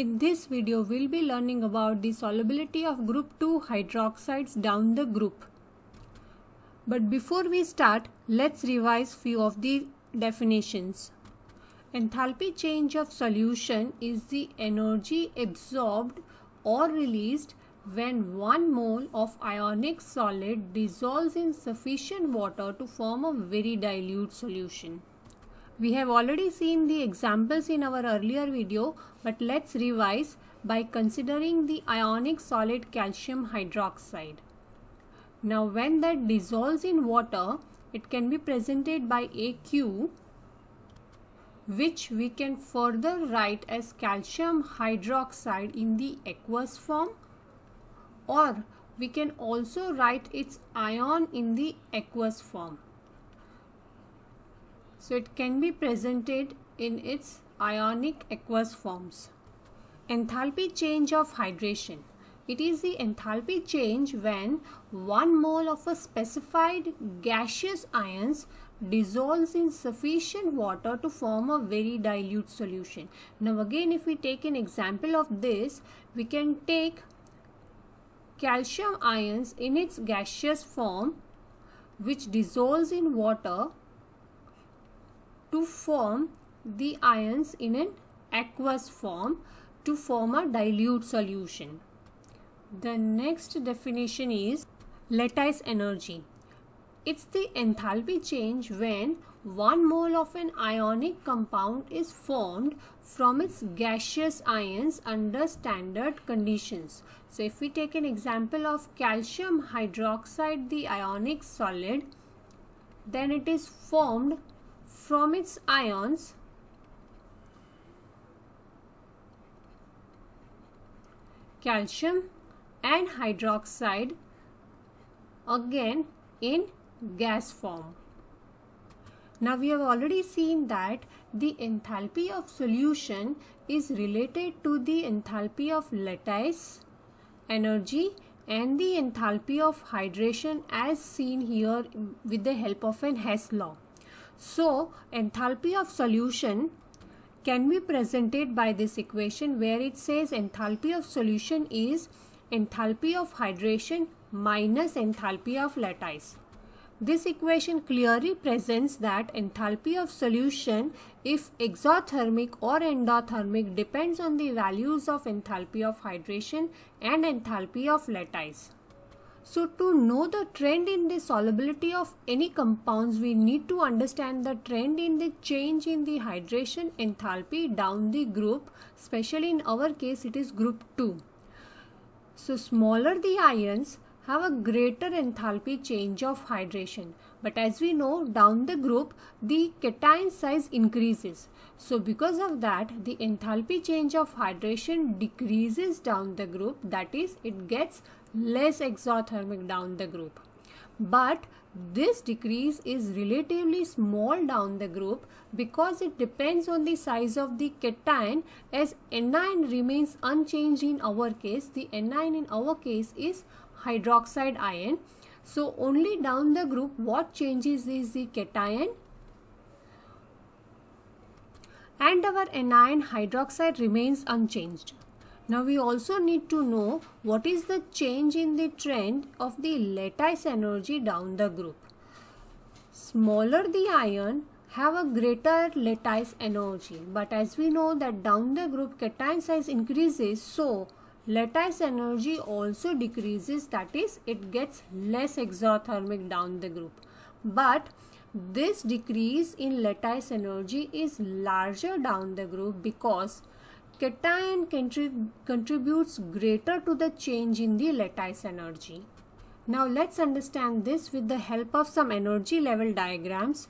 In this video, we'll be learning about the solubility of group 2 hydroxides down the group. But before we start, let's revise few of the definitions. Enthalpy change of solution is the energy absorbed or released when 1 mole of ionic solid dissolves in sufficient water to form a very dilute solution. We have already seen the examples in our earlier video, but let's revise by considering the ionic solid calcium hydroxide. Now when that dissolves in water, it can be presented by AQ, which we can further write as calcium hydroxide in the aqueous form, or we can also write its ion in the aqueous form. So it can be presented in its ionic aqueous forms. Enthalpy change of hydration. It is the enthalpy change when 1 mole of a specified gaseous ions dissolves in sufficient water to form a very dilute solution. Now again, if we take an example of this, we can take calcium ions in its gaseous form, which dissolves in water to form the ions in an aqueous form to form a dilute solution. The next definition is lattice energy. It's the enthalpy change when 1 mole of an ionic compound is formed from its gaseous ions under standard conditions. So if we take an example of calcium hydroxide, the ionic solid, then it is formed from its ions calcium and hydroxide, again in gas form. Now we have already seen that the enthalpy of solution is related to the enthalpy of lattice energy and the enthalpy of hydration as seen here with the help of an Hess law. So enthalpy of solution can be presented by this equation where it says enthalpy of solution is enthalpy of hydration minus enthalpy of lattice. This equation clearly presents that enthalpy of solution, if exothermic or endothermic, depends on the values of enthalpy of hydration and enthalpy of lattice. So to know the trend in the solubility of any compounds, we need to understand the trend in the change in the hydration enthalpy down the group, especially in our case it is group 2. So smaller the ions have a greater enthalpy change of hydration, but as we know, down the group the cation size increases. So because of that, the enthalpy change of hydration decreases down the group, that is, it gets less exothermic down the group. But this decrease is relatively small down the group because it depends on the size of the cation, as anion remains unchanged in our case. The anion in our case is hydroxide ion. So only down the group what changes is the cation, and our anion hydroxide remains unchanged. Now we also need to know what is the change in the trend of the lattice energy down the group. Smaller the ion have a greater lattice energy, but as we know that down the group cation size increases, so lattice energy also decreases, that is, it gets less exothermic down the group. But this decrease in lattice energy is larger down the group because cation contributes greater to the change in the lattice energy. Now let's understand this with the help of some energy level diagrams.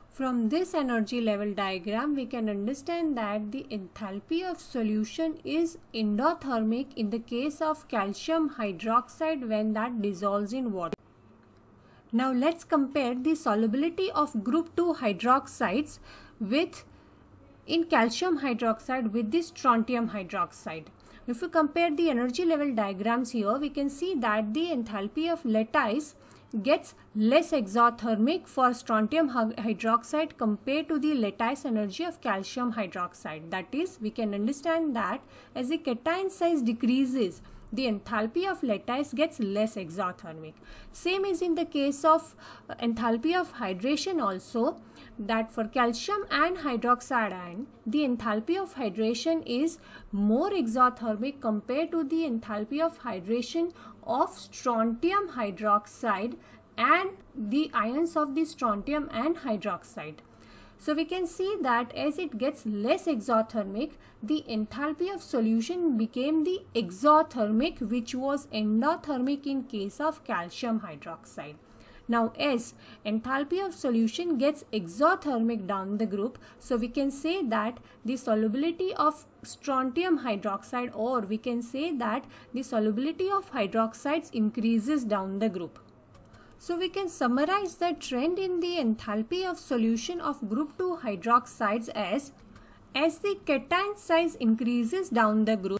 From this energy level diagram, we can understand that the enthalpy of solution is endothermic in the case of calcium hydroxide when that dissolves in water. Now let's compare the solubility of group 2 hydroxides in calcium hydroxide with this strontium hydroxide. If we compare the energy level diagrams here, we can see that the enthalpy of lattice gets less exothermic for strontium hydroxide compared to the lattice energy of calcium hydroxide. That is, we can understand that as the cation size decreases, the enthalpy of lattice gets less exothermic. Same is in the case of enthalpy of hydration also, that for calcium and hydroxide ion, the enthalpy of hydration is more exothermic compared to the enthalpy of hydration of strontium hydroxide and the ions of the strontium and hydroxide. So we can see that as it gets less exothermic, the enthalpy of solution became the exothermic, which was endothermic in case of calcium hydroxide. Now as enthalpy of solution gets exothermic down the group, so we can say that the solubility of strontium hydroxide, or we can say that the solubility of hydroxides increases down the group. So we can summarize the trend in the enthalpy of solution of group 2 hydroxides as the cation size increases down the group,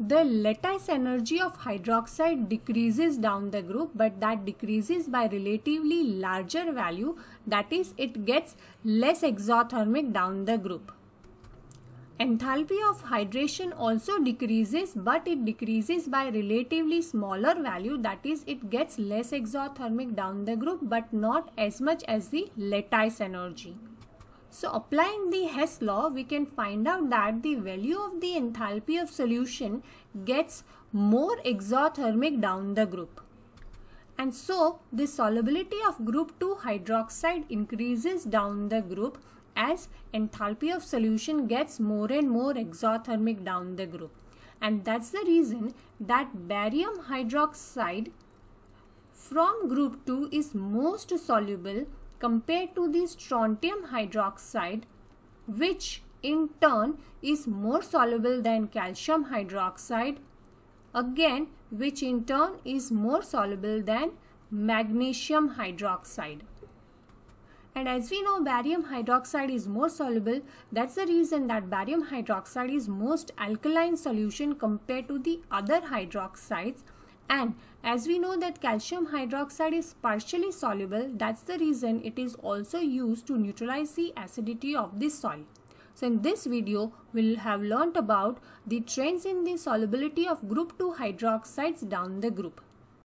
the lattice energy of hydroxide decreases down the group, but that decreases by relatively larger value, that is, it gets less exothermic down the group. Enthalpy of hydration also decreases, but it decreases by relatively smaller value, that is, it gets less exothermic down the group, but not as much as the lattice energy. So applying the Hess law, we can find out that the value of the enthalpy of solution gets more exothermic down the group. And so the solubility of group 2 hydroxide increases down the group as enthalpy of solution gets more and more exothermic down the group. And that's the reason that barium hydroxide from group 2 is most soluble compared to the strontium hydroxide, which in turn is more soluble than calcium hydroxide, again which in turn is more soluble than magnesium hydroxide. And as we know, barium hydroxide is more soluble. That's the reason that barium hydroxide is most alkaline solution compared to the other hydroxides. And as we know that calcium hydroxide is partially soluble, that's the reason it is also used to neutralize the acidity of the soil. So in this video, we'll have learnt about the trends in the solubility of group 2 hydroxides down the group.